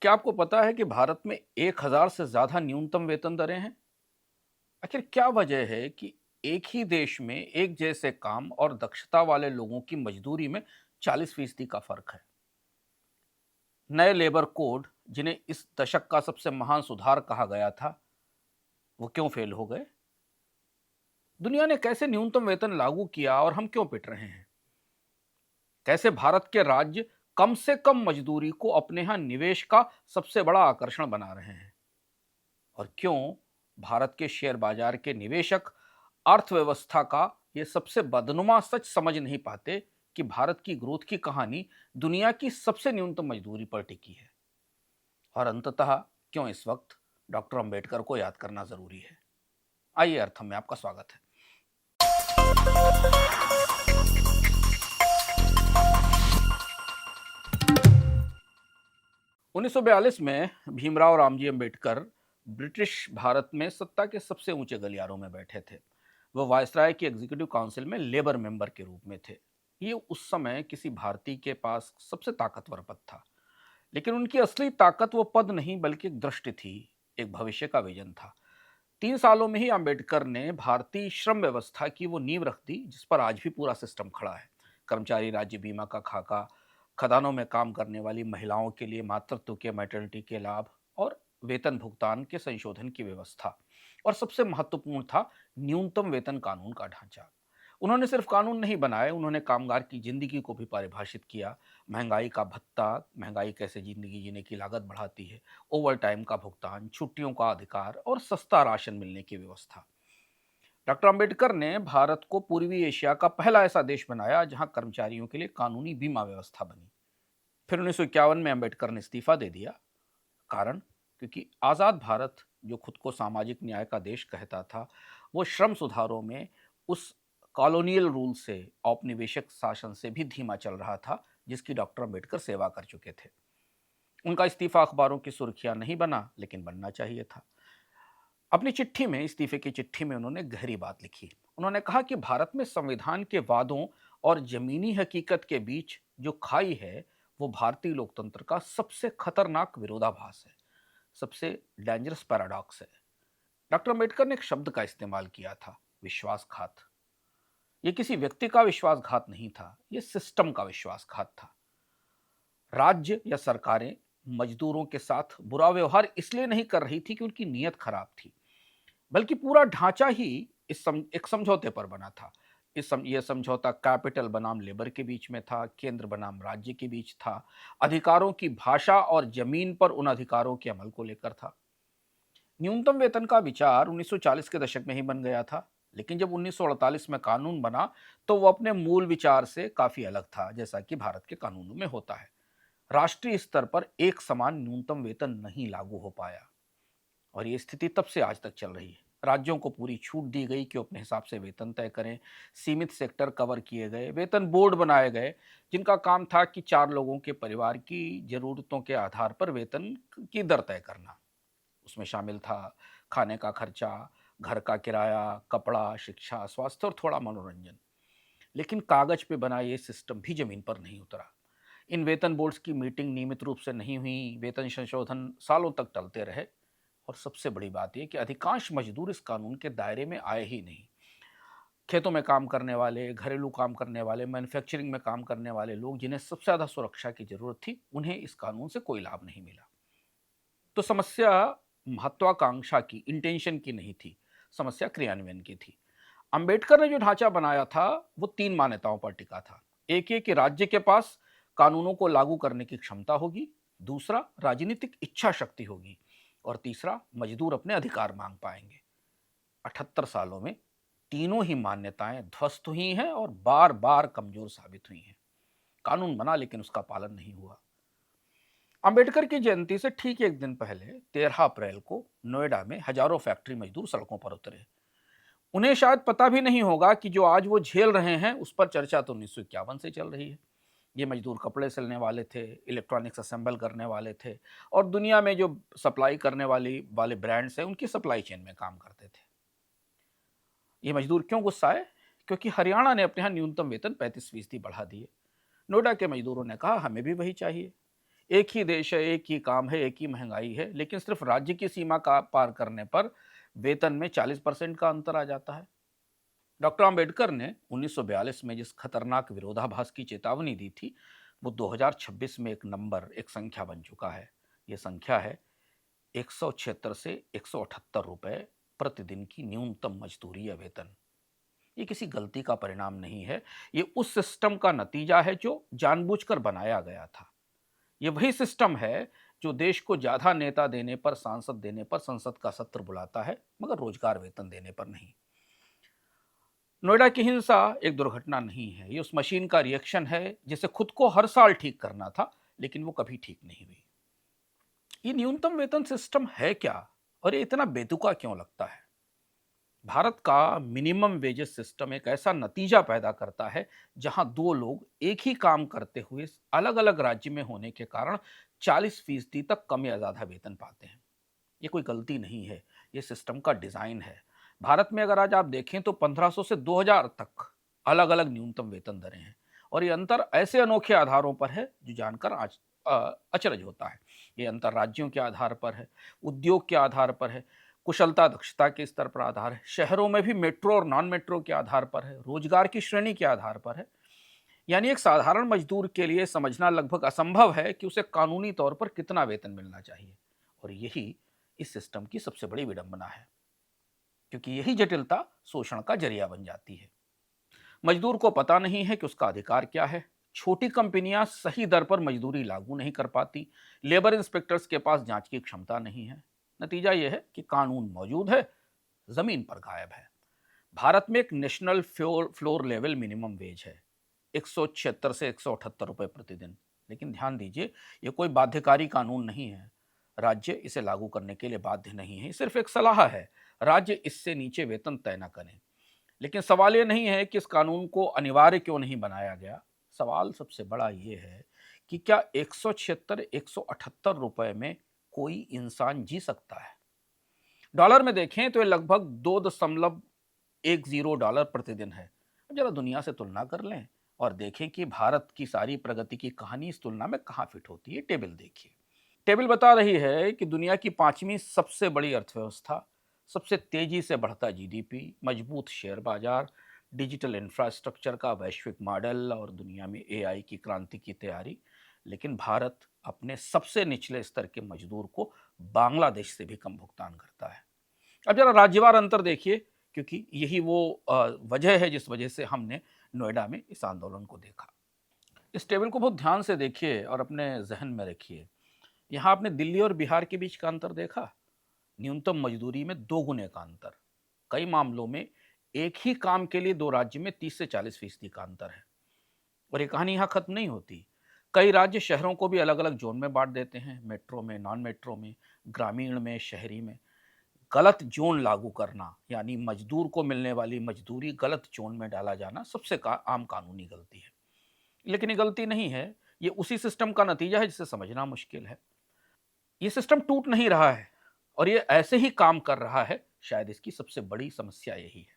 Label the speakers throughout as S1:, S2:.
S1: क्या आपको पता है कि भारत में 1000 से ज्यादा न्यूनतम वेतन दरें हैं? आखिर क्या वजह है कि एक ही देश में एक जैसे काम और दक्षता वाले लोगों की मजदूरी में 40% का फर्क है? नए लेबर कोड, जिन्हें इस दशक का सबसे महान सुधार कहा गया था, वो क्यों फेल हो गए? दुनिया ने कैसे न्यूनतम वेतन लागू किया और हम क्यों पिट रहे हैं? कैसे भारत के राज्य कम से कम मजदूरी को अपने यहां निवेश का सबसे बड़ा आकर्षण बना रहे हैं? और क्यों भारत के शेयर बाजार के निवेशक अर्थव्यवस्था का ये सबसे बदनुमा सच समझ नहीं पाते कि भारत की ग्रोथ की कहानी दुनिया की सबसे न्यूनतम मजदूरी पर टिकी है? और अंततः क्यों इस वक्त डॉक्टर अंबेडकर को याद करना जरूरी है? आइए, अर्थम में आपका स्वागत है। 1942 में भीमराव रामजी अंबेडकर ब्रिटिश भारत में सत्ता के सबसे ऊंचे गलियारों में बैठे थे। वह वायसराय की एग्जीक्यूटिव काउंसिल में लेबर मेंबर के रूप में थे। ये उस समय किसी भारतीय के पास सबसे ताकतवर पद था। लेकिन उनकी असली ताकत वो पद नहीं बल्कि एक दृष्टि थी, एक भविष्य का विजन था। 3 सालों में ही अंबेडकर ने भारतीय श्रम व्यवस्था की वो नींव रख दी जिस पर आज भी पूरा सिस्टम खड़ा है। कर्मचारी राज्य बीमा का खाका, खदानों में काम करने वाली महिलाओं के लिए मातृत्व के मैटरनिटी के लाभ और वेतन भुगतान के संशोधन की व्यवस्था, और सबसे महत्वपूर्ण था न्यूनतम वेतन कानून का ढांचा। उन्होंने सिर्फ कानून नहीं बनाए, उन्होंने कामगार की जिंदगी को भी परिभाषित किया। महंगाई का भत्ता, महंगाई कैसे जिंदगी जीने की लागत बढ़ाती है, ओवर टाइम का भुगतान, छुट्टियों का अधिकार और सस्ता राशन मिलने की व्यवस्था। डॉक्टर अंबेडकर ने भारत को पूर्वी एशिया का पहला ऐसा देश बनाया जहां कर्मचारियों के लिए कानूनी बीमा व्यवस्था बनी। फिर 1951 में अंबेडकर ने इस्तीफा दे दिया। कारण, क्योंकि आजाद भारत, जो खुद को सामाजिक न्याय का देश कहता था, वो श्रम सुधारों में उस कॉलोनियल रूल से, औपनिवेशिक शासन से भी धीमा चल रहा था जिसकी डॉक्टर अंबेडकर सेवा कर चुके थे। उनका इस्तीफा अखबारों की सुर्खियां नहीं बना, लेकिन बनना चाहिए था। अपनी चिट्ठी में, इस्तीफे की चिट्ठी में, उन्होंने गहरी बात लिखी। उन्होंने कहा कि भारत में संविधान के वादों और जमीनी हकीकत के बीच जो खाई है, वो भारतीय लोकतंत्र का सबसे खतरनाक विरोधाभास है, सबसे डेंजरस पैराडॉक्स है। डॉक्टर अंबेडकर ने एक शब्द का इस्तेमाल किया था, विश्वासघात। ये किसी व्यक्ति का विश्वासघात नहीं था, ये सिस्टम का विश्वासघात था। राज्य या सरकारें मजदूरों के साथ बुरा व्यवहार इसलिए नहीं कर रही थी कि उनकी नीयत खराब थी, बल्कि पूरा ढांचा ही एक समझौते पर बना था। यह समझौता कैपिटल बनाम लेबर के बीच में था, केंद्र बनाम राज्य के बीच था, अधिकारों की भाषा और जमीन पर उन अधिकारों के अमल को लेकर था। न्यूनतम वेतन का विचार 1940 के दशक में ही बन गया था, लेकिन जब 1948 में कानून बना तो वो अपने मूल विचार से काफी अलग था, जैसा कि भारत के कानूनों में होता है। राष्ट्रीय स्तर पर एक समान न्यूनतम वेतन नहीं लागू हो पाया, और ये स्थिति तब से आज तक चल रही है। राज्यों को पूरी छूट दी गई कि अपने हिसाब से वेतन तय करें। सीमित सेक्टर कवर किए गए, वेतन बोर्ड बनाए गए जिनका काम था कि 4 लोगों के परिवार की जरूरतों के आधार पर वेतन की दर तय करना। उसमें शामिल था खाने का खर्चा, घर का किराया, कपड़ा, शिक्षा, स्वास्थ्य और थोड़ा मनोरंजन। लेकिन कागज पे बना ये सिस्टम भी जमीन पर नहीं उतरा। इन वेतन बोर्ड्स की मीटिंग नियमित रूप से नहीं हुई, वेतन संशोधन सालों तक टलते रहे, और सबसे बड़ी बात यह कि अधिकांश मजदूर इस कानून के दायरे में आए ही नहीं। खेतों में काम करने वाले, घरेलू काम करने वाले, मैन्युफैक्चरिंग में काम करने वाले लोग, जिन्हें सबसे ज़्यादा सुरक्षा की जरूरत थी, उन्हें इस कानून से कोई लाभ नहीं मिला। तो समस्या महत्वाकांक्षा की, इंटेंशन की नहीं थी, समस्या क्रियान्वयन की थी। अंबेडकर ने जो ढांचा बनाया था वो 3 मान्यताओं पर टिका था। एक ये कि राज्य के पास कानूनों को लागू करने की क्षमता होगी, दूसरा राजनीतिक इच्छा शक्ति होगी, और तीसरा मजदूर अपने अधिकार मांग पाएंगे। 78 सालों में तीनों ही मान्यताएं ध्वस्त हुई हैं और बार बार कमजोर साबित हुई हैं। कानून बना लेकिन उसका पालन नहीं हुआ। अंबेडकर की जयंती से ठीक एक दिन पहले 13 अप्रैल को नोएडा में हजारों फैक्ट्री मजदूर सड़कों पर उतरे। उन्हें शायद पता भी नहीं होगा कि जो आज वो झेल रहे हैं उस पर चर्चा तो 1951 से चल रही है। ये मजदूर कपड़े सिलने वाले थे, इलेक्ट्रॉनिक्स असेंबल करने वाले थे, और दुनिया में जो सप्लाई करने वाले ब्रांड्स हैं उनकी सप्लाई चेन में काम करते थे। ये मजदूर क्यों गुस्साए? क्योंकि हरियाणा ने अपने यहाँ न्यूनतम वेतन 35% बढ़ा दिए। नोएडा के मजदूरों ने कहा हमें भी वही चाहिए। एक ही देश है, एक ही काम है, एक ही महंगाई है, लेकिन सिर्फ राज्य की सीमा का पार करने पर वेतन में 40% का अंतर आ जाता है। डॉक्टर अंबेडकर ने 1942 में जिस खतरनाक विरोधाभास की चेतावनी दी थी, वो 2026 में एक संख्या बन चुका है। ये संख्या है 176 से 178 रुपए प्रतिदिन की न्यूनतम मजदूरी या वेतन। ये किसी गलती का परिणाम नहीं है, ये उस सिस्टम का नतीजा है जो जानबूझकर बनाया गया था। ये वही सिस्टम है जो देश को ज्यादा नेता देने पर, सांसद देने पर संसद का सत्र बुलाता है, मगर रोजगार वेतन देने पर नहीं। नोएडा की हिंसा एक दुर्घटना नहीं है, ये उस मशीन का रिएक्शन है जिसे खुद को हर साल ठीक करना था, लेकिन वो कभी ठीक नहीं हुई। ये न्यूनतम वेतन सिस्टम है क्या, और ये इतना बेतुका क्यों लगता है? भारत का मिनिमम वेजेस सिस्टम एक ऐसा नतीजा पैदा करता है जहां दो लोग एक ही काम करते हुए अलग अलग राज्य में होने के कारण 40% तक कम या ज्यादा वेतन पाते हैं। ये कोई गलती नहीं है, ये सिस्टम का डिजाइन है। भारत में अगर आज आप देखें तो 1500 से 2000 तक अलग अलग न्यूनतम वेतन दरें हैं, और ये अंतर ऐसे अनोखे आधारों पर है जो जानकर आज अचरज होता है। ये अंतर राज्यों के आधार पर है, उद्योग के आधार पर है, कुशलता दक्षता के स्तर पर आधार है, शहरों में भी मेट्रो और नॉन मेट्रो के आधार पर है, रोजगार की श्रेणी के आधार पर है। यानी एक साधारण मजदूर के लिए समझना लगभग असंभव है कि उसे कानूनी तौर पर कितना वेतन मिलना चाहिए, और यही इस सिस्टम की सबसे बड़ी विडंबना है, क्योंकि यही जटिलता शोषण का जरिया बन जाती है। मजदूर को पता नहीं है कि उसका अधिकार क्या है। छोटी कंपनियां सही दर पर मजदूरी लागू नहीं कर पाती। लेबर इंस्पेक्टर्स के पास जांच की क्षमता नहीं है। नतीजा यह है कि कानून मौजूद है, जमीन पर गायब है। भारत में एक national floor level minimum wage है, 176 से 178 रुपए प्रतिदिन। लेकिन ध्यान दीजिए, यह कोई बाध्यकारी कानून नहीं है। राज्य इसे लागू करने के लिए बाध्य नहीं है, सिर्फ एक सलाह है। राज्य इससे नीचे वेतन तय न करें। लेकिन सवाल ये नहीं है कि इस कानून को अनिवार्य क्यों नहीं बनाया गया। सवाल सबसे बड़ा ये है कि क्या 176 178 रुपए में कोई इंसान जी सकता है? डॉलर में देखें तो ये लगभग 2.10 डॉलर प्रतिदिन है। अब जरा दुनिया से तुलना कर लें और देखें कि भारत की सारी प्रगति की कहानी इस तुलना में कहाँ फिट होती है। टेबल देखिए। टेबल बता रही है कि दुनिया की 5वीं सबसे बड़ी अर्थव्यवस्था, सबसे तेजी से बढ़ता जीडीपी, मजबूत शेयर बाजार, डिजिटल इंफ्रास्ट्रक्चर का वैश्विक मॉडल और दुनिया में एआई की क्रांति की तैयारी। लेकिन भारत अपने सबसे निचले स्तर के मजदूर को बांग्लादेश से भी कम भुगतान करता है। अब जरा राज्यवार अंतर देखिए, क्योंकि यही वो वजह है जिस वजह से हमने नोएडा में इस आंदोलन को देखा। इस टेबल को बहुत ध्यान से देखिए और अपने जहन में रखिए। यहाँ आपने दिल्ली और बिहार के बीच का अंतर देखा। न्यूनतम मजदूरी में 2 गुने का अंतर। कई मामलों में एक ही काम के लिए दो राज्य में 30 से 40% का अंतर है। और ये कहानी यहाँ खत्म नहीं होती। कई राज्य शहरों को भी अलग अलग जोन में बांट देते हैं, मेट्रो में, नॉन मेट्रो में, ग्रामीण में, शहरी में। गलत जोन लागू करना, यानी मजदूर को मिलने वाली मजदूरी गलत जोन में डाला जाना, सबसे आम कानूनी गलती है। लेकिन ये गलती नहीं है, ये उसी सिस्टम का नतीजा है जिसे समझना मुश्किल है। ये सिस्टम टूट नहीं रहा है और ये ऐसे ही काम कर रहा है। शायद इसकी सबसे बड़ी समस्या यही है।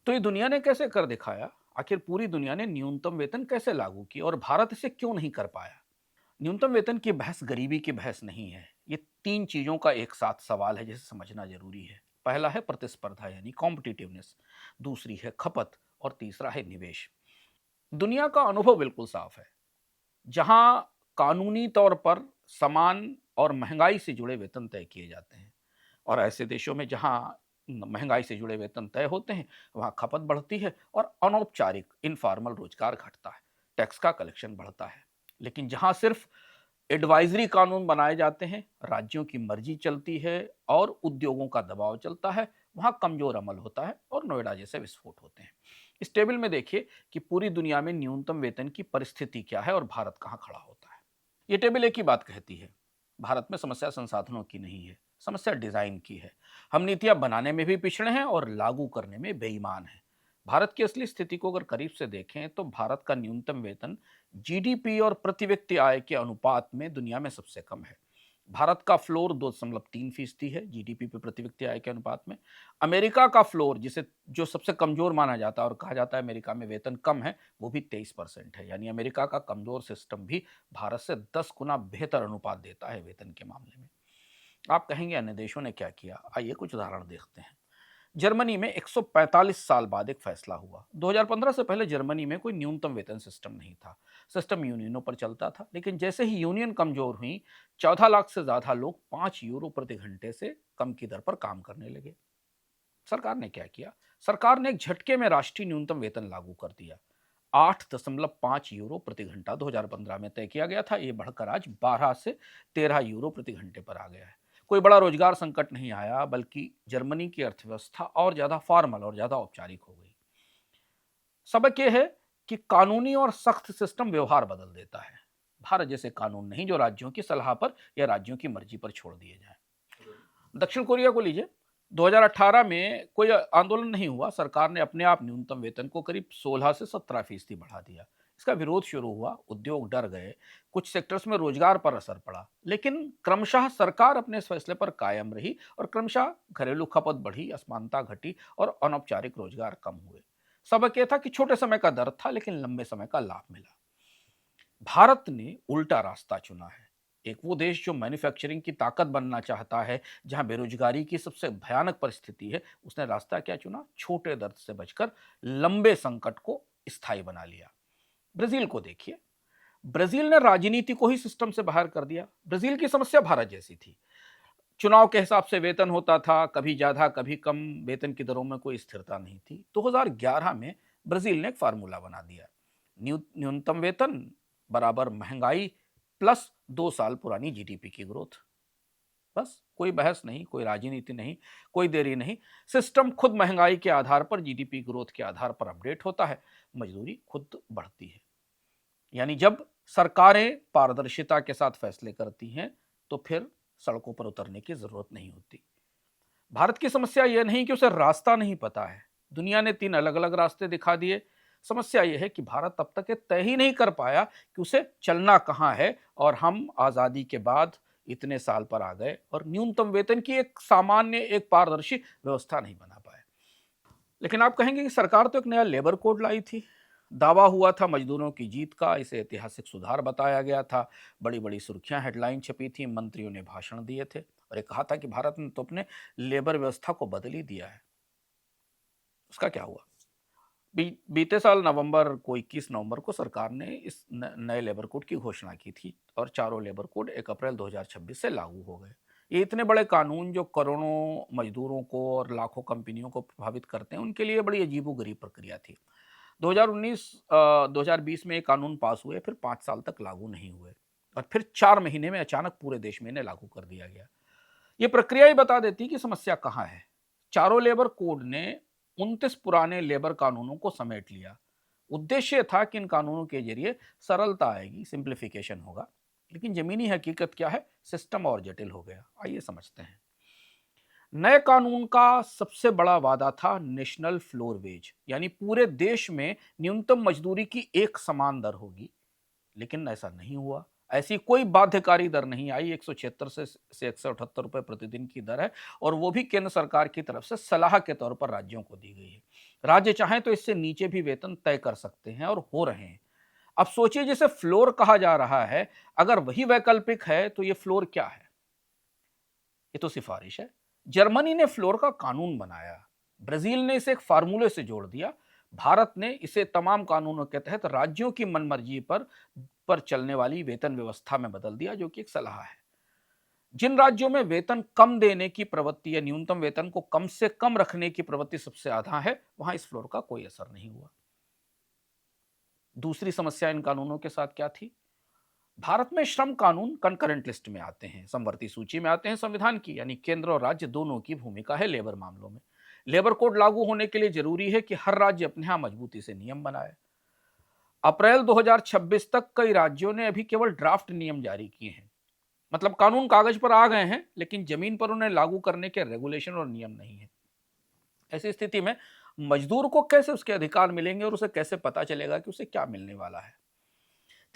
S1: तो ये दुनिया ने कैसे कर दिखाया? आखिर पूरी दुनिया ने न्यूनतम वेतन कैसे लागू की और भारत इसे क्यों नहीं कर पाया? न्यूनतम वेतन की बहस गरीबी की बहस नहीं है। ये 3 चीजों का एक साथ सवाल है जिसे समझना जरूरी है। पहला है प्रतिस्पर्धा यानी कॉम्पिटिटिवनेस, दूसरी है खपत और तीसरा है निवेश। दुनिया का अनुभव बिल्कुल साफ है। जहां कानूनी तौर पर समान और महंगाई से जुड़े वेतन तय किए जाते हैं, और ऐसे देशों में जहां महंगाई से जुड़े वेतन तय होते हैं, वहां खपत बढ़ती है और अनौपचारिक इनफॉर्मल रोजगार घटता है, टैक्स का कलेक्शन बढ़ता है। लेकिन जहां सिर्फ एडवाइजरी कानून बनाए जाते हैं, राज्यों की मर्जी चलती है और उद्योगों का दबाव चलता है, वहां कमजोर अमल होता है और नोएडा जैसे विस्फोट होते हैं। इस टेबल में देखिए कि पूरी दुनिया में न्यूनतम वेतन की परिस्थिति क्या है और भारत कहां खड़ा होता है। ये टेबल एक ही बात कहती है, भारत में समस्या संसाधनों की नहीं है, समस्या डिजाइन की है। हम नीतियां बनाने में भी पिछड़े हैं और लागू करने में बेईमान हैं। भारत की असली स्थिति को अगर करीब से देखें तो भारत का न्यूनतम वेतन जीडीपी और प्रति व्यक्ति आय के अनुपात में दुनिया में सबसे कम है। भारत का फ्लोर 2.3% है जीडीपी पे प्रति व्यक्ति आय के अनुपात में। अमेरिका का फ्लोर, जिसे जो सबसे कमजोर माना जाता है और कहा जाता है अमेरिका में वेतन कम है, वो भी 23% है। यानी अमेरिका का कमजोर सिस्टम भी भारत से 10 गुना बेहतर अनुपात देता है वेतन के मामले में। आप कहेंगे अन्य देशों ने क्या किया? आइए कुछ उदाहरण देखते हैं। जर्मनी में 145 साल बाद एक फैसला हुआ। 2015 से पहले जर्मनी में कोई न्यूनतम वेतन सिस्टम नहीं था। सिस्टम यूनियनों पर चलता था, लेकिन जैसे ही यूनियन कमजोर हुई, 14 लाख से ज्यादा लोग 5 यूरो प्रति घंटे से कम की दर पर काम करने लगे। सरकार ने क्या किया? सरकार ने एक झटके में राष्ट्रीय न्यूनतम वेतन लागू कर दिया। 8.5 यूरो प्रति घंटा 2015 में तय किया गया था। ये बढ़कर आज 12 से 13 यूरो प्रति घंटे पर आ गया है। कोई बड़ा रोजगार संकट नहीं आया, बल्कि जर्मनी की अर्थव्यवस्था और ज्यादा फॉर्मल और ज्यादा औपचारिक हो गई। सबक यह है कि कानूनी और सख्त सिस्टम व्यवहार बदल देता है। भारत जैसे कानून नहीं जो राज्यों की सलाह पर या राज्यों की मर्जी पर छोड़ दिए जाएं। दक्षिण कोरिया को लीजिए। 2018 में कोई आंदोलन नहीं हुआ, सरकार ने अपने आप न्यूनतम वेतन को करीब 16 से 17% बढ़ा दिया। इसका विरोध शुरू हुआ, उद्योग डर गए, कुछ सेक्टर्स में रोजगार पर असर पड़ा, लेकिन क्रमशः सरकार अपने इस फैसले पर कायम रही और क्रमशः घरेलू खपत बढ़ी, असमानता घटी और अनौपचारिक रोजगार कम हुए। सबक यह था कि छोटे समय का दर्द था, लेकिन लंबे समय का लाभ मिला। भारत ने उल्टा रास्ता चुना है। एक वो देश जो मैन्युफैक्चरिंग की ताकत बनना चाहता है, जहां बेरोजगारी की सबसे भयानक परिस्थिति है, उसने रास्ता क्या चुना? छोटे दर्द से बचकर लंबे संकट को स्थायी बना लिया। ब्राजील को देखिए। ब्राजील ने राजनीति को ही सिस्टम से बाहर कर दिया। ब्राजील की समस्या भारत जैसी थी। चुनाव के हिसाब से वेतन होता था, कभी ज्यादा कभी कम। वेतन की दरों में कोई स्थिरता नहीं थी। 2011 में ब्राजील ने एक फार्मूला बना दिया। न्यूनतम वेतन बराबर महंगाई प्लस 2 साल पुरानी जीडीपी की ग्रोथ। बस, कोई बहस नहीं, कोई राजनीति नहीं, कोई देरी नहीं। सिस्टम खुद महंगाई के आधार पर, जीडीपी ग्रोथ के आधार पर अपडेट होता है। मजदूरी खुद बढ़ती है। यानी जब सरकारें पारदर्शिता के साथ फैसले करती हैं, तो फिर सड़कों पर उतरने की जरूरत नहीं होती। भारत की समस्या यह नहीं कि उसे रास्ता नहीं पता है। दुनिया ने 3 अलग अलग रास्ते दिखा दिए। समस्या यह है कि भारत अब तक ये तय ही नहीं कर पाया कि उसे चलना कहां है, और हम आजादी के बाद इतने साल पर आ गए और न्यूनतम वेतन की एक सामान्य, एक पारदर्शी व्यवस्था नहीं बना पाए। लेकिन आप कहेंगे कि सरकार तो एक नया लेबर कोड लाई थी। दावा हुआ था मजदूरों की जीत का, इसे ऐतिहासिक सुधार बताया गया था। बड़ी बड़ी सुर्खियां, हेडलाइन छपी थी, मंत्रियों ने भाषण दिए थे और ये कहा था कि भारत ने तो अपने लेबर व्यवस्था को बदल ही दिया है। उसका क्या हुआ? बीते साल नवंबर को 21 नवंबर को सरकार ने इस नए लेबर कोड की घोषणा की थी और चारों लेबर कोड 1 अप्रैल 2026 से लागू हो गए। ये इतने बड़े कानून जो करोड़ों मजदूरों को और लाखों कंपनियों को प्रभावित करते हैं, उनके लिए बड़ी अजीबोगरीब प्रक्रिया थी। 2019-2020 में ये कानून पास हुए, फिर 5 साल तक लागू नहीं हुए और फिर 4 महीने में अचानक पूरे देश में इन्हें लागू कर दिया गया। ये प्रक्रिया ही बता देती कि समस्या कहां है। चारों लेबर कोड ने 29 पुराने लेबर कानूनों को समेट लिया। उद्देश्य था कि इन कानूनों के जरिए सरलता आएगी, सिंप्लीफिकेशन होगा। लेकिन जमीनी हकीकत क्या है? सिस्टम और जटिल हो गया। आइए समझते हैं। नए कानून का सबसे बड़ा वादा था नेशनल फ्लोर वेज, यानी पूरे देश में न्यूनतम मजदूरी की एक समान दर होगी। लेकिन ऐसा नहीं हुआ। ऐसी कोई बाध्यकारी दर नहीं आई। 176 से 178 रुपए प्रतिदिन की दर है और वो भी केंद्र सरकार की तरफ से सलाह के तौर पर राज्यों को दी गई है। राज्य चाहें तो इससे नीचे भी वेतन तय कर सकते हैं और हो रहे हैं। अब सोचिए, जिसे फ्लोर कहा जा रहा है, अगर वही वैकल्पिक है तो ये फ्लोर क्या है? ये तो सिफारिश है। जर्मनी ने फ्लोर का कानून बनाया। ब्राजील ने इसे एक फार्मूले से जोड़ दिया। भारत ने इसे तमाम कानूनों के तहत राज्यों की मनमर्जी पर चलने वाली वेतन व्यवस्था में बदल दिया, जो कि एक सलाह है। जिन राज्यों में वेतन कम देने की प्रवृत्ति या न्यूनतम वेतन को कम से कम रखने की प्रवृत्ति सबसे ज्यादा है, वहां इस फ्लोर का कोई असर नहीं हुआ। दूसरी समस्या इन कानूनों के साथ क्या थी? भारत में श्रम कानून कंकरेंट लिस्ट में आते हैं, समवर्ती सूची में आते हैं संविधान की, यानी केंद्र और राज्य दोनों की भूमिका है लेबर मामलों में। लेबर कोड लागू होने के लिए जरूरी है कि हर राज्य अपने यहां मजबूती से नियम बनाए। अप्रैल 2026 तक कई राज्यों ने अभी केवल ड्राफ्ट नियम जारी किए हैं। मतलब कानून कागज पर आ गए हैं, लेकिन जमीन पर उन्हें लागू करने के रेगुलेशन और नियम नहीं है। ऐसी स्थिति में मजदूर को कैसे उसके अधिकार मिलेंगे और उसे कैसे पता चलेगा कि उसे क्या मिलने वाला है?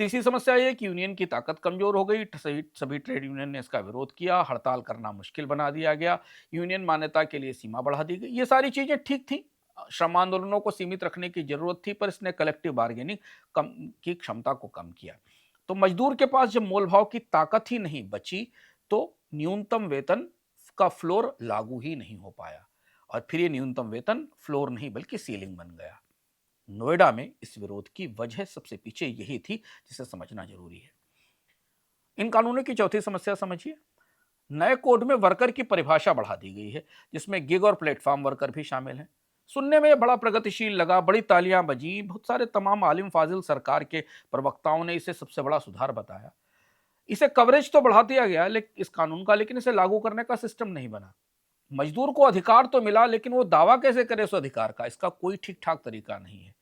S1: तीसरी समस्या ये कि यूनियन की ताकत कमजोर हो गई, सभी ट्रेड यूनियन ने इसका विरोध किया, हड़ताल करना मुश्किल बना दिया गया, यूनियन मान्यता के लिए सीमा बढ़ा दी गई। ये सारी चीजें ठीक थी, श्रम आंदोलनों को सीमित रखने की जरूरत थी, पर इसने कलेक्टिव बार्गेनिंग कम की क्षमता को कम किया। तो मजदूर के पास जब मोल भाव की ताकत ही नहीं बची तो न्यूनतम वेतन का फ्लोर लागू ही नहीं हो पाया, और फिर ये न्यूनतम वेतन फ्लोर नहीं बल्कि सीलिंग बन गया। नोएडा में इस विरोध की वजह सबसे पीछे यही थी, जिसे समझना जरूरी है। इन कानूनों की चौथी समस्या समझिए। नए कोड में वर्कर की परिभाषा बढ़ा दी गई है, जिसमें गिग और प्लेटफॉर्म वर्कर भी शामिल हैं। सुनने में बड़ा प्रगतिशील लगा, बड़ी तालियां बजी, बहुत सारे तमाम आलिम फाजिल सरकार के प्रवक्ताओं ने इसे सबसे बड़ा सुधार बताया। इसे कवरेज तो बढ़ा दिया गया लेकिन इस कानून का, लेकिन इसे लागू करने का सिस्टम नहीं बना। मजदूर को अधिकार तो मिला, लेकिन वो दावा कैसे करे उस अधिकार का, इसका कोई ठीक ठाक तरीका नहीं है।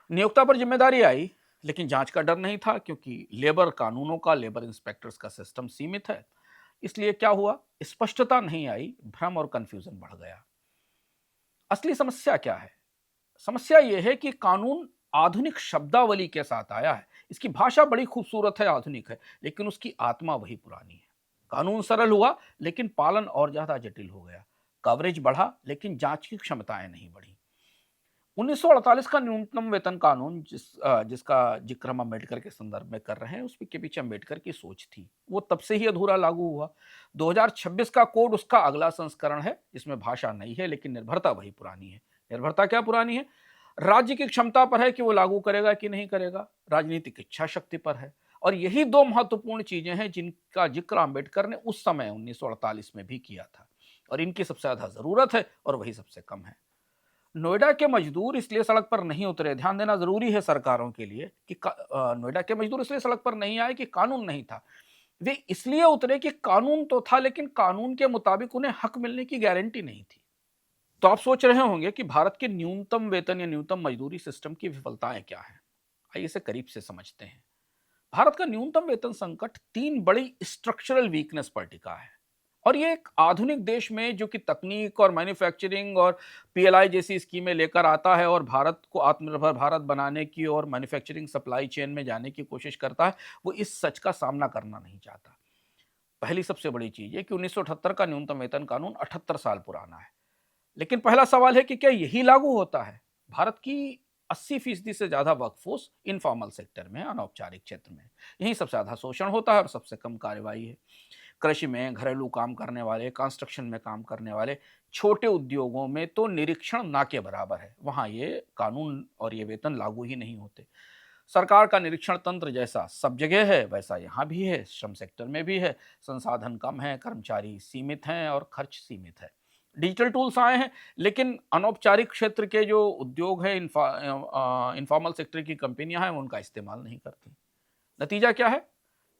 S1: नियोक्ता पर जिम्मेदारी आई, लेकिन जांच का डर नहीं था, क्योंकि लेबर कानूनों का, लेबर इंस्पेक्टर्स का सिस्टम सीमित है। इसलिए क्या हुआ, स्पष्टता नहीं आई, भ्रम और कंफ्यूजन बढ़ गया। असली समस्या क्या है? समस्या यह है कि कानून आधुनिक शब्दावली के साथ आया है। इसकी भाषा बड़ी खूबसूरत है, आधुनिक है, लेकिन उसकी आत्मा वही पुरानी है। कानून सरल हुआ, लेकिन पालन और ज्यादा जटिल हो गया। कवरेज बढ़ा, लेकिन जांच की क्षमताएं नहीं बढ़ी। 1948 का न्यूनतम वेतन कानून, जिसका जिक्र हम अम्बेडकर के संदर्भ में कर रहे हैं, उसके पीछे अम्बेडकर की सोच थी, वो तब से ही अधूरा लागू हुआ। 2026 का कोड उसका अगला संस्करण है, जिसमें भाषा नई है लेकिन निर्भरता वही पुरानी है। निर्भरता क्या पुरानी है? राज्य की क्षमता पर है कि वो लागू करेगा कि नहीं करेगा, राजनीतिक इच्छा शक्ति पर है। और यही दो महत्वपूर्ण चीजें हैं जिनका जिक्र अम्बेडकर ने उस समय 1948 में भी किया था, और इनकी सबसे ज्यादा जरूरत है और वही सबसे कम है। नोएडा के मजदूर इसलिए सड़क पर नहीं उतरे, ध्यान देना जरूरी है सरकारों के लिए कि नोएडा के मजदूर इसलिए सड़क पर नहीं आए कि कानून नहीं था। वे इसलिए उतरे कि कानून तो था, लेकिन कानून के मुताबिक उन्हें हक मिलने की गारंटी नहीं थी। तो आप सोच रहे होंगे कि भारत के न्यूनतम वेतन या न्यूनतम मजदूरी सिस्टम की विफलताएं क्या हैं। आइए इसे करीब से समझते हैं। भारत का न्यूनतम वेतन संकट तीन बड़ी स्ट्रक्चरल वीकनेस पर टिका है, और ये एक आधुनिक देश में जो कि तकनीक और मैन्युफैक्चरिंग और पीएलआई जैसी स्कीमें लेकर आता है और भारत को आत्मनिर्भर भारत बनाने की और मैन्युफैक्चरिंग सप्लाई चेन में जाने की कोशिश करता है, वो इस सच का सामना करना नहीं चाहता। पहली सबसे बड़ी चीज है कि 1978 का न्यूनतम वेतन कानून 78 साल पुराना है, लेकिन पहला सवाल है कि क्या यही लागू होता है? भारत की 80% से ज्यादा वर्कफोर्स इनफॉर्मल सेक्टर में, अनौपचारिक क्षेत्र में, यही सबसे ज्यादा शोषण होता है और सबसे कम कार्रवाई है। कृषि में, घरेलू काम करने वाले, कंस्ट्रक्शन में काम करने वाले, छोटे उद्योगों में तो निरीक्षण ना के बराबर है, वहां ये कानून और ये वेतन लागू ही नहीं होते। सरकार का निरीक्षण तंत्र जैसा सब जगह है, वैसा यहाँ भी है, श्रम सेक्टर में भी है। संसाधन कम है, कर्मचारी सीमित हैं और खर्च सीमित है। डिजिटल टूल्स आए हैं, लेकिन अनौपचारिक क्षेत्र के जो उद्योग है, इनफॉर्मल सेक्टर की कंपनियां हैं, उनका इस्तेमाल नहीं करती। नतीजा क्या है?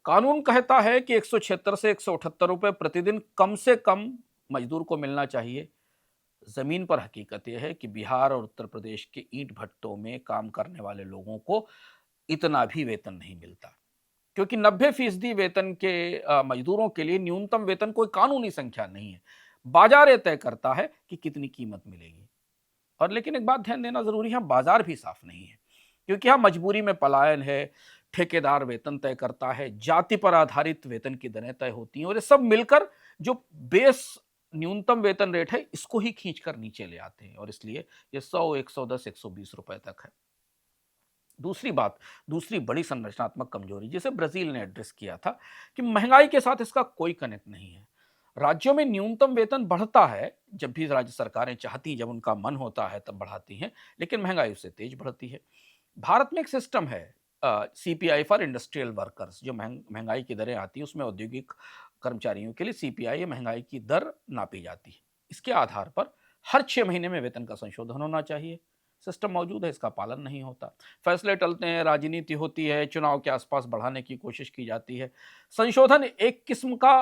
S1: कानून कहता है कि 176 से 178 रुपए प्रतिदिन कम से कम मजदूर को मिलना चाहिए। जमीन पर हकीकत यह है कि बिहार और उत्तर प्रदेश के ईंट भट्टों में काम करने वाले लोगों को इतना भी वेतन नहीं मिलता, क्योंकि 90% वेतन के मजदूरों के लिए न्यूनतम वेतन कोई कानूनी संख्या नहीं है। बाजार ये तय करता है कि कितनी कीमत मिलेगी। और लेकिन एक बात ध्यान देना जरूरी है, बाजार भी साफ नहीं है, क्योंकि यहाँ मजबूरी में पलायन है, ठेकेदार वेतन तय करता है, जाति पर आधारित वेतन की दरें तय होती हैं, और ये सब मिलकर जो बेस न्यूनतम वेतन रेट है, इसको ही खींच कर नीचे ले आते हैं, और इसलिए ये 100, 110, 120 रुपए तक है। दूसरी बात, दूसरी बड़ी संरचनात्मक कमजोरी जिसे ब्राजील ने एड्रेस किया था, कि महंगाई के साथ इसका कोई कनेक्ट नहीं है। राज्यों में न्यूनतम वेतन बढ़ता है जब भी राज्य सरकारें चाहती, जब उनका मन होता है तब बढ़ाती हैं, लेकिन महंगाई उससे तेज बढ़ती है। भारत में एक सिस्टम है, सीपीआई फॉर इंडस्ट्रियल वर्कर्स, जो महंगाई की दरें आती है उसमें औद्योगिक कर्मचारियों के लिए सीपीआई महंगाई की दर नापी जाती है। इसके आधार पर हर 6 महीने में वेतन का संशोधन होना चाहिए। सिस्टम मौजूद है, इसका पालन नहीं होता। फैसले टलते हैं, राजनीति होती है, चुनाव के आसपास बढ़ाने की कोशिश की जाती है। संशोधन एक किस्म का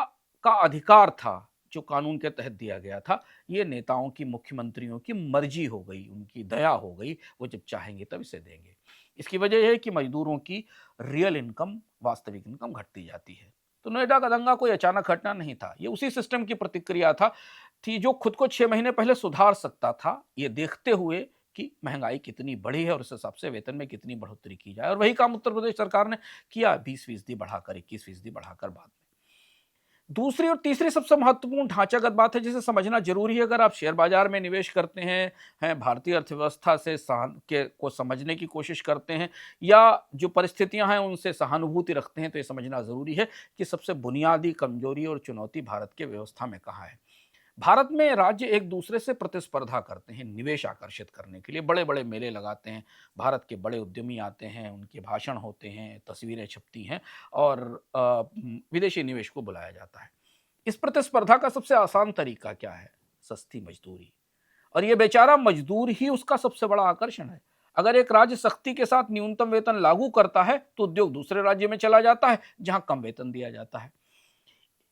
S1: अधिकार था जो कानून के तहत दिया गया था। ये नेताओं की, मुख्यमंत्रियों की मर्जी हो गई, उनकी दया हो गई, वो जब चाहेंगे तब इसे देंगे। इसकी वजह यह है कि मजदूरों की रियल इनकम, वास्तविक इनकम घटती जाती है। तो नोएडा का दंगा कोई अचानक घटना नहीं था, ये उसी सिस्टम की प्रतिक्रिया थी जो खुद को 6 महीने पहले सुधार सकता था, ये देखते हुए कि महंगाई कितनी बढ़ी है और उस हिसाब से वेतन में कितनी बढ़ोतरी की जाए। और वही काम उत्तर प्रदेश सरकार ने किया, 20% बढ़ाकर, 21% बढ़ाकर बाद में। दूसरी और तीसरी सबसे महत्वपूर्ण ढांचागत बात है जिसे समझना जरूरी है अगर आप शेयर बाजार में निवेश करते हैं भारतीय अर्थव्यवस्था से को समझने की कोशिश करते हैं या जो परिस्थितियां हैं उनसे सहानुभूति रखते हैं, तो ये समझना जरूरी है कि सबसे बुनियादी कमजोरी और चुनौती भारत के व्यवस्था में कहाँ है। भारत में राज्य एक दूसरे से प्रतिस्पर्धा करते हैं निवेश आकर्षित करने के लिए, बड़े बड़े मेले लगाते हैं, भारत के बड़े उद्यमी आते हैं, उनके भाषण होते हैं, तस्वीरें छपती हैं और विदेशी निवेश को बुलाया जाता है। इस प्रतिस्पर्धा का सबसे आसान तरीका क्या है? सस्ती मजदूरी। और ये बेचारा मजदूर ही उसका सबसे बड़ा आकर्षण है। अगर एक राज्य सख्ती के साथ न्यूनतम वेतन लागू करता है तो उद्योग दूसरे राज्य में चला जाता है जहां कम वेतन दिया जाता है।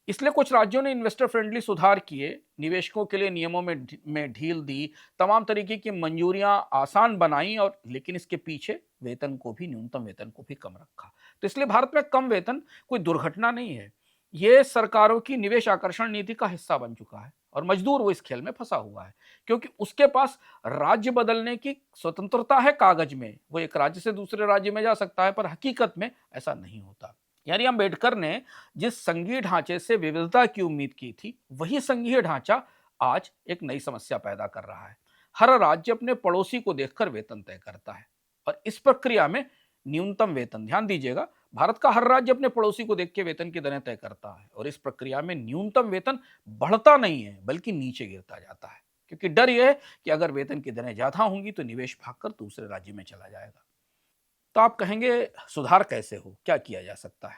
S1: इसलिए कुछ राज्यों ने इन्वेस्टर फ्रेंडली सुधार किए, निवेशकों के लिए नियमों में ढील दी, तमाम तरीके की मंजूरियां आसान बनाई और लेकिन इसके पीछे वेतन को भी, न्यूनतम वेतन को भी कम रखा। तो इसलिए भारत में कम वेतन कोई दुर्घटना नहीं है, ये सरकारों की निवेश आकर्षण नीति का हिस्सा बन चुका है और मजदूर वो इस खेल में फंसा हुआ है क्योंकि उसके पास राज्य बदलने की स्वतंत्रता है। कागज में वो एक राज्य से दूसरे राज्य में जा सकता है पर हकीकत में ऐसा नहीं होता। यानी अम्बेडकर ने जिस संघीय ढांचे से विविधता की उम्मीद की थी, वही संघीय ढांचा आज एक नई समस्या पैदा कर रहा है। हर राज्य अपने पड़ोसी को देखकर वेतन तय करता है और इस प्रक्रिया में न्यूनतम वेतन, ध्यान दीजिएगा, भारत का हर राज्य अपने पड़ोसी को देख के वेतन की दरें तय करता है और इस प्रक्रिया में न्यूनतम वेतन बढ़ता नहीं है बल्कि नीचे गिरता जाता है क्योंकि डर यह है कि अगर वेतन की दरें ज्यादा होंगी तो निवेश भागकर दूसरे राज्य में चला जाएगा। तो आप कहेंगे सुधार कैसे हो, क्या किया जा सकता है?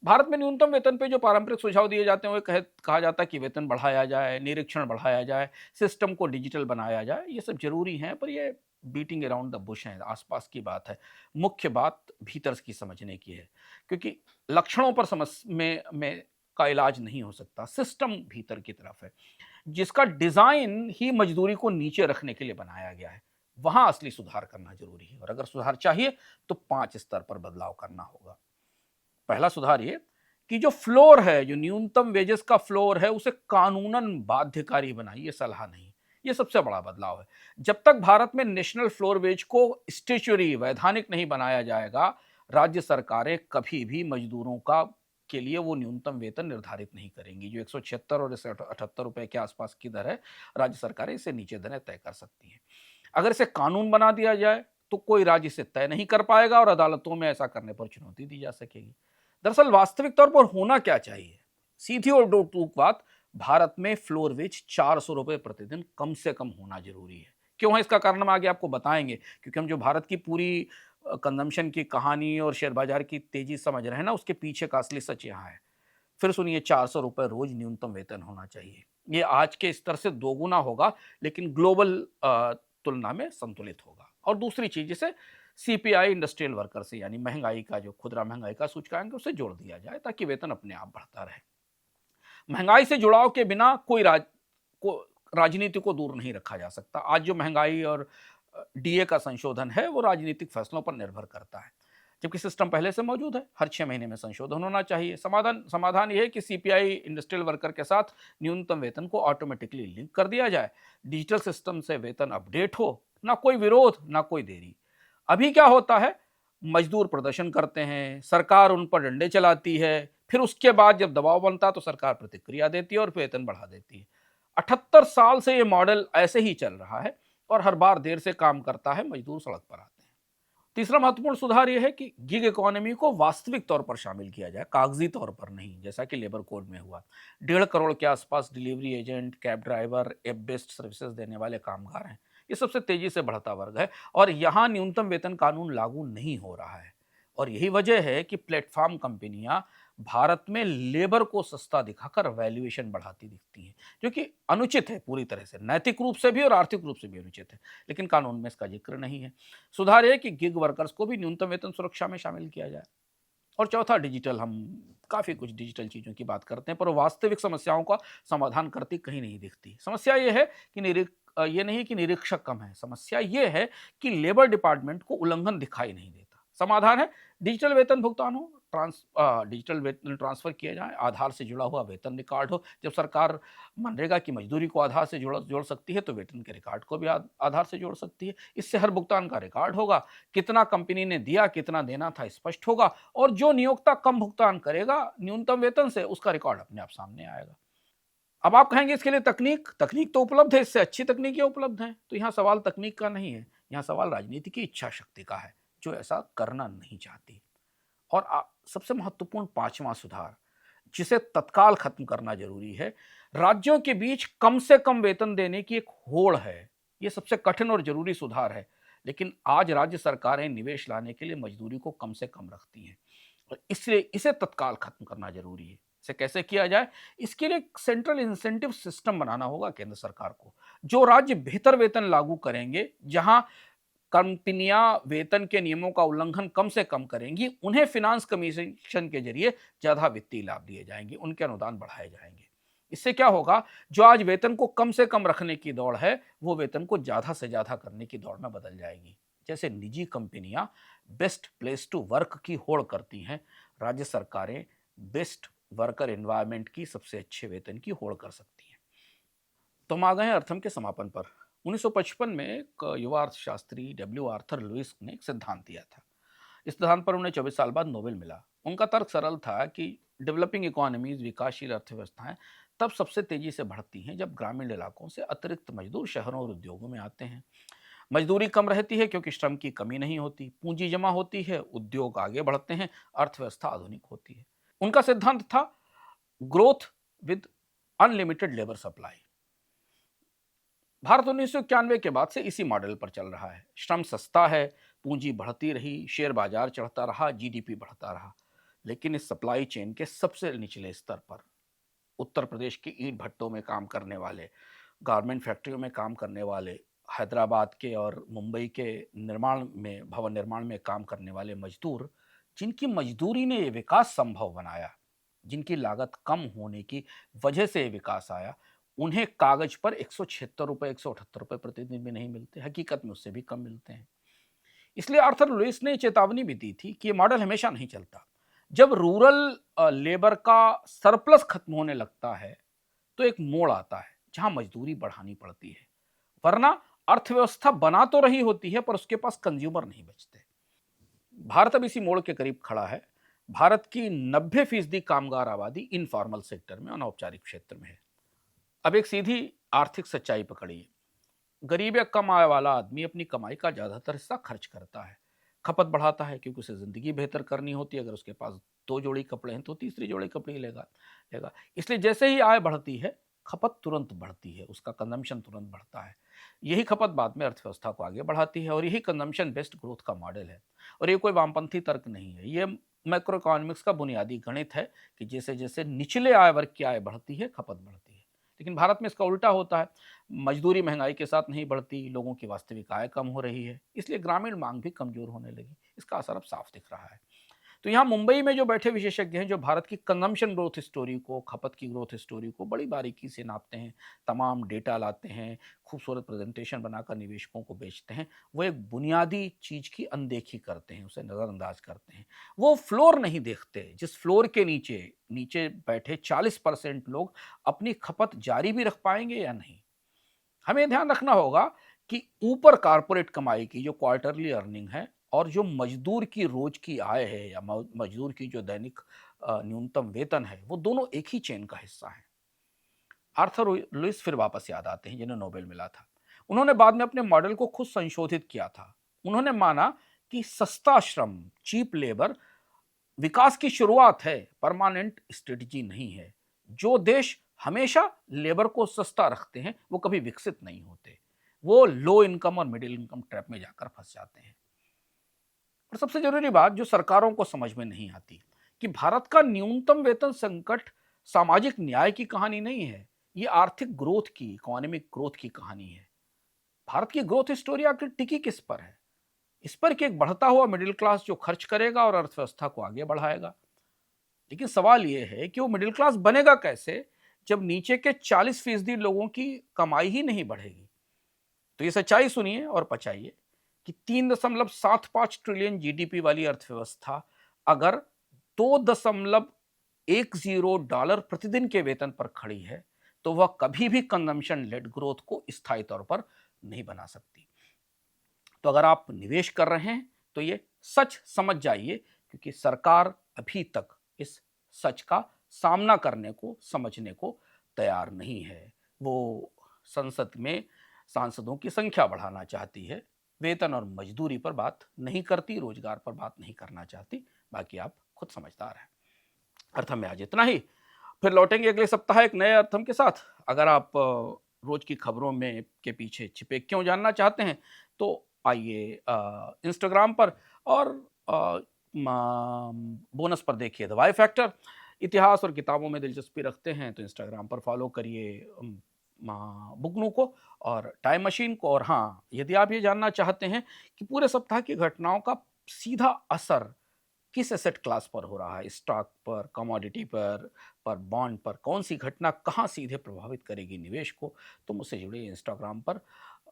S1: भारत में न्यूनतम वेतन पे जो पारंपरिक सुझाव दिए जाते हैं वो कहा जाता है कि वेतन बढ़ाया जाए, निरीक्षण बढ़ाया जाए, सिस्टम को डिजिटल बनाया जाए। ये सब जरूरी हैं पर ये बीटिंग अराउंड द बुश है, आसपास की बात है। मुख्य बात भीतर की समझने की है क्योंकि लक्षणों पर में का इलाज नहीं हो सकता। सिस्टम भीतर की तरफ है जिसका डिजाइन ही मजदूरी को नीचे रखने के लिए बनाया गया है, वहां असली सुधार करना जरूरी है। और अगर सुधार चाहिए तो 5 स्तर पर बदलाव करना होगा। पहला सुधार ये कि जो फ्लोर है, जो न्यूनतम वेजेस का फ्लोर है, उसे कानूनन बाध्यकारी बनाइए, सलाह नहीं। ये सबसे बड़ा बदलाव है। जब तक भारत में नेशनल फ्लोर वेज को स्टेचुरी, वैधानिक नहीं बनाया जाएगा, राज्य सरकारें कभी भी मजदूरों का के लिए वो न्यूनतम वेतन निर्धारित नहीं करेंगी। जो 176 और 178 रुपए के आसपास की दर है, राज्य सरकारें इसे नीचे दरें तय कर सकती हैं। अगर इसे कानून बना दिया जाए तो कोई राज्य इसे तय नहीं कर पाएगा और अदालतों में ऐसा करने पर चुनौती दी जा सकेगी। दरअसल वास्तविक तौर पर होना क्या चाहिए? सीधी और दो टूक बात, भारत में फ्लोर वेज 400 रुपए प्रतिदिन कम से कम होना जरूरी है। क्यों है इसका कारण हम आगे आपको बताएंगे, क्योंकि हम जो भारत की पूरी कंजम्पशन की कहानी और शेयर बाजार की तेजी समझ रहे हैं ना, उसके पीछे का असली सच यहाँ है। फिर सुनिए, 400 रुपए रोज न्यूनतम वेतन होना चाहिए। ये आज के स्तर से दोगुना होगा लेकिन ग्लोबल तुलना में संतुलित होगा। और दूसरी चीज, जिसे सीपीआई इंडस्ट्रियल वर्कर से, यानी महंगाई का जो खुदरा महंगाई का सूचकांक है, उसे जोड़ दिया जाए ताकि वेतन अपने आप बढ़ता रहे। महंगाई से जुड़ाव के बिना राजनीति को दूर नहीं रखा जा सकता। आज जो महंगाई और डीए का संशोधन है वो राजनीतिक फैसलों पर निर्भर करता है, जबकि सिस्टम पहले से मौजूद है। हर 6 महीने में संशोधन होना चाहिए। समाधान यह है कि सीपीआई इंडस्ट्रियल वर्कर के साथ न्यूनतम वेतन को ऑटोमेटिकली लिंक कर दिया जाए। डिजिटल सिस्टम से वेतन अपडेट हो, ना कोई विरोध ना कोई देरी। अभी क्या होता है, मजदूर प्रदर्शन करते हैं, सरकार उन पर डंडे चलाती है, फिर उसके बाद जब दबाव बनता है तो सरकार प्रतिक्रिया देती है और वेतन बढ़ा देती है। 78 साल से ये मॉडल ऐसे ही चल रहा है और हर बार देर से काम करता है, मजदूर सड़क पर आते हैं। तीसरा महत्वपूर्ण सुधार यह है कि गिग इकोनॉमी को वास्तविक तौर पर शामिल किया जाए, कागजी तौर पर नहीं, जैसा कि लेबर कोड में हुआ। 1.5 करोड़ के आसपास delivery agent, cab driver, app based services देने वाले कामगार हैं। ये सबसे तेजी से बढ़ता वर्ग है और यहाँ न्यूनतम वेतन कानून लागू नहीं हो रहा है। और यही वजह है कि प्लेटफॉर्म कंपनियां भारत में लेबर को सस्ता दिखाकर वैल्यूएशन बढ़ाती दिखती हैं, जो कि अनुचित है, पूरी तरह से नैतिक रूप से भी और आर्थिक रूप से भी अनुचित है, लेकिन कानून में इसका जिक्र नहीं है। सुधार है कि गिग वर्कर्स को भी न्यूनतम वेतन सुरक्षा में शामिल किया जाए। और चौथा, डिजिटल। हम काफी कुछ डिजिटल चीजों की बात करते हैं पर वास्तविक समस्याओं का समाधान करती कहीं नहीं दिखती। समस्या ये है कि ये नहीं कि निरीक्षक कम है, समस्या ये है कि लेबर डिपार्टमेंट को उल्लंघन दिखाई नहीं देता। समाधान है डिजिटल वेतन भुगतान हो, डिजिटल वेतन ट्रांसफर किए जाए, आधार से जुड़ा हुआ वेतन रिकॉर्ड हो। जब सरकार मनरेगा की मजदूरी को आधार से जोड़ सकती है तो वेतन के रिकॉर्ड को भी आधार से जोड़ सकती है। इससे हर भुगतान का रिकॉर्ड होगा, कितना कंपनी ने दिया, कितना देना था स्पष्ट होगा, और जो नियोक्ता कम भुगतान करेगा न्यूनतम वेतन से, उसका रिकॉर्ड अपने आप सामने आएगा। अब आप कहेंगे इसके लिए तकनीक तकनीक तो उपलब्ध है, इससे अच्छी तकनीकें उपलब्ध हैं। तो यहाँ सवाल तकनीक का नहीं है, यहाँ सवाल राजनीति की इच्छा शक्ति का है, जो ऐसा करना नहीं चाहती। और सबसे महत्वपूर्ण पांचवा सुधार, जिसे तत्काल खत्म करना जरूरी है, राज्यों के बीच कम से कम वेतन देने की एक होड़ है। यह सबसे कठिन और जरूरी सुधार है, लेकिन आज राज्य सरकारें निवेश लाने के लिए मजदूरी को कम से कम रखती हैं, और इसलिए इसे तत्काल खत्म करना जरूरी है। इसे कैसे किया जाए? इसके लिए सेंट्रल इंसेंटिव सिस्टम बनाना होगा केंद्र सरकार को। जो राज्य बेहतर वेतन लागू करेंगे, जहां कंपनियां वेतन के नियमों का उल्लंघन कम से कम करेंगी, उन्हें फिनांस कमीशन के जरिए ज्यादा वित्तीय लाभ दिए जाएंगे, उनके अनुदान बढ़ाए जाएंगे। इससे क्या होगा? जो आज वेतन को कम से कम रखने की दौड़ है, वो वेतन को ज्यादा से ज्यादा करने की दौड़ में बदल जाएगी। जैसे निजी कंपनियां बेस्ट प्लेस टू वर्क की होड़ करती हैं, राज्य सरकारें बेस्ट वर्कर एनवायरनमेंट की, सबसे अच्छे वेतन की होड़ कर सकती हैं। तो हम आ गए हैं अर्थम के समापन पर। 1955 में एक युवा अर्थशास्त्री डब्ल्यू आर्थर लुईस ने एक सिद्धांत दिया था। इस सिद्धांत पर उन्हें 24 साल बाद नोबेल मिला। उनका तर्क सरल था कि डेवलपिंग इकोनॉमीज, विकासशील अर्थव्यवस्थाएं तब सबसे तेजी से बढ़ती हैं जब ग्रामीण इलाकों से अतिरिक्त मजदूर शहरों और उद्योगों में आते हैं। मजदूरी कम रहती है क्योंकि श्रम की कमी नहीं होती, पूंजी जमा होती है, उद्योग आगे बढ़ते हैं, अर्थव्यवस्था आधुनिक होती है। उनका सिद्धांत था growth with unlimited labour supply. Bharat 1991 के बाद से इसी मॉडल पर चल रहा है। श्रम सस्ता है, पूंजी बढ़ती रही, शेयर बाजार चढ़ता रहा, जीडीपी बढ़ता रहा। लेकिन इस सप्लाई चेन के सबसे निचले स्तर पर उत्तर प्रदेश के ईंट भट्टों में काम करने वाले, गारमेंट फैक्ट्रियों में काम करने वाले, हैदराबाद के और मुंबई के निर्माण में, भवन निर्माण में काम करने वाले मजदूर, जिनकी मजदूरी ने ये विकास संभव बनाया, जिनकी लागत कम होने की वजह से ये विकास आया, उन्हें कागज पर 176 रुपए, 178 रुपए प्रतिदिन भी नहीं मिलते, हकीकत में उससे भी कम मिलते हैं। इसलिए आर्थर लुईस ने चेतावनी भी दी थी कि ये मॉडल हमेशा नहीं चलता। जब रूरल लेबर का सरप्लस खत्म होने लगता है तो एक मोड़ आता है जहां मजदूरी बढ़ानी पड़ती है, वरना अर्थव्यवस्था बना तो रही होती है पर उसके पास कंज्यूमर नहीं बचते। भारत अब इसी मोड़ के करीब खड़ा है। भारत की 90% कामगार आबादी इनफॉर्मल सेक्टर में, अनौपचारिक क्षेत्र में है। अब एक सीधी आर्थिक सच्चाई पकड़िए। गरीब या कम आय वाला आदमी अपनी कमाई का ज्यादातर हिस्सा खर्च करता है, खपत बढ़ाता है, क्योंकि उसे जिंदगी बेहतर करनी होती है। अगर उसके पास 2 जोड़ी कपड़े हैं तो तीसरी जोड़ी कपड़े लेगा लेगा इसलिए जैसे ही आय बढ़ती है, खपत तुरंत बढ़ती है, उसका कंजम्पशन तुरंत बढ़ता है। यही खपत बाद में अर्थव्यवस्था को आगे बढ़ाती है, और यही कंजम्पशन बेस्ड ग्रोथ का मॉडल है। और ये कोई वामपंथी तर्क नहीं है, ये मैक्रो इकोनॉमिक्स का बुनियादी गणित है कि जैसे जैसे निचले आय वर्ग की आय बढ़ती है, खपत बढ़ती है। लेकिन भारत में इसका उल्टा होता है। मजदूरी महंगाई के साथ नहीं बढ़ती, लोगों की वास्तविक आय कम हो रही है, इसलिए ग्रामीण मांग भी कमजोर होने लगी। इसका असर अब साफ दिख रहा है। तो यहाँ मुंबई में जो बैठे विशेषज्ञ हैं, जो भारत की कंजम्पशन ग्रोथ स्टोरी को, खपत की ग्रोथ स्टोरी को बड़ी बारीकी से नापते हैं, तमाम डेटा लाते हैं, खूबसूरत प्रेजेंटेशन बनाकर निवेशकों को बेचते हैं, वो एक बुनियादी चीज की अनदेखी करते हैं, उसे नजरअंदाज करते हैं। वो फ्लोर नहीं देखते, जिस फ्लोर के नीचे नीचे बैठे 40% लोग अपनी खपत जारी भी रख पाएंगे या नहीं। हमें ध्यान रखना होगा कि ऊपर कारपोरेट कमाई की जो क्वार्टरली अर्निंग है, और जो मजदूर की रोज की आय है, या मजदूर की जो दैनिक न्यूनतम वेतन है, वो दोनों एक ही चेन का हिस्सा है। आर्थर लुईस फिर वापस याद आते हैं, जिन्हें नोबेल मिला था। उन्होंने बाद में अपने मॉडल को खुद संशोधित किया था। उन्होंने माना कि सस्ता श्रम, चीप लेबर, विकास की शुरुआत है, परमानेंट स्ट्रेटजी नहीं है। जो देश हमेशा लेबर को सस्ता रखते हैं, वो कभी विकसित नहीं होते, वो लो इनकम और मिडिल इनकम ट्रैप में जाकर फंस जाते हैं। और सबसे जरूरी बात जो सरकारों को समझ में नहीं आती, कि भारत का न्यूनतम वेतन संकट सामाजिक न्याय की कहानी नहीं है, ये आर्थिक ग्रोथ की, इकोनॉमिक ग्रोथ की कहानी है। भारत की ग्रोथ स्टोरी आखिर टिकी किस पर है? इस पर कि एक बढ़ता हुआ मिडिल क्लास जो खर्च करेगा और अर्थव्यवस्था को आगे बढ़ाएगा। लेकिन सवाल यह है कि वो मिडिल क्लास बनेगा कैसे, जब नीचे के 40% लोगों की कमाई ही नहीं बढ़ेगी। तो ये सच्चाई सुनिए और पचाइए कि 3.75 ट्रिलियन जीडीपी वाली अर्थव्यवस्था अगर $2.10 प्रतिदिन के वेतन पर खड़ी है तो वह कभी भी कंजम्पशन लेड ग्रोथ को स्थायी तौर पर नहीं बना सकती। तो अगर आप निवेश कर रहे हैं तो ये सच समझ जाइए, क्योंकि सरकार अभी तक इस सच का सामना करने को, समझने को तैयार नहीं है। वो संसद में सांसदों की संख्या बढ़ाना चाहती है, वेतन और मजदूरी पर बात नहीं करती, रोजगार पर बात नहीं करना चाहती। बाकी आप खुद समझदार हैं। अर्थम में आज इतना ही। फिर लौटेंगे अगले सप्ताह एक नए अर्थम के साथ। अगर आप रोज की खबरों में के पीछे छिपे क्यों जानना चाहते हैं तो आइए इंस्टाग्राम पर और बोनस पर देखिए द वाई फैक्टर। इतिहास और किताबों में दिलचस्पी रखते हैं तो इंस्टाग्राम पर फॉलो करिए बुकनू को और टाइम मशीन को। और हाँ, यदि आप ये जानना चाहते हैं कि पूरे सप्ताह की घटनाओं का सीधा असर किस एसेट क्लास पर हो रहा है, स्टॉक पर, कमोडिटी पर बॉन्ड पर, कौन सी घटना कहाँ सीधे प्रभावित करेगी निवेश को, तो मुझसे जुड़िए इंस्टाग्राम पर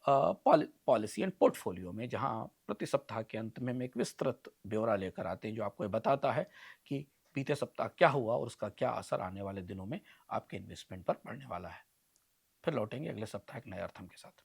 S1: पॉलिसी एंड पोर्टफोलियो में, जहाँ प्रति सप्ताह के अंत में हम एक विस्तृत ब्यौरा लेकर आते हैं जो आपको ये बताता है कि बीते सप्ताह क्या हुआ और उसका क्या असर आने वाले दिनों में आपके इन्वेस्टमेंट पर पड़ने वाला है। फिर लौटेंगे अगले सप्ताह एक नए अर्थम के साथ।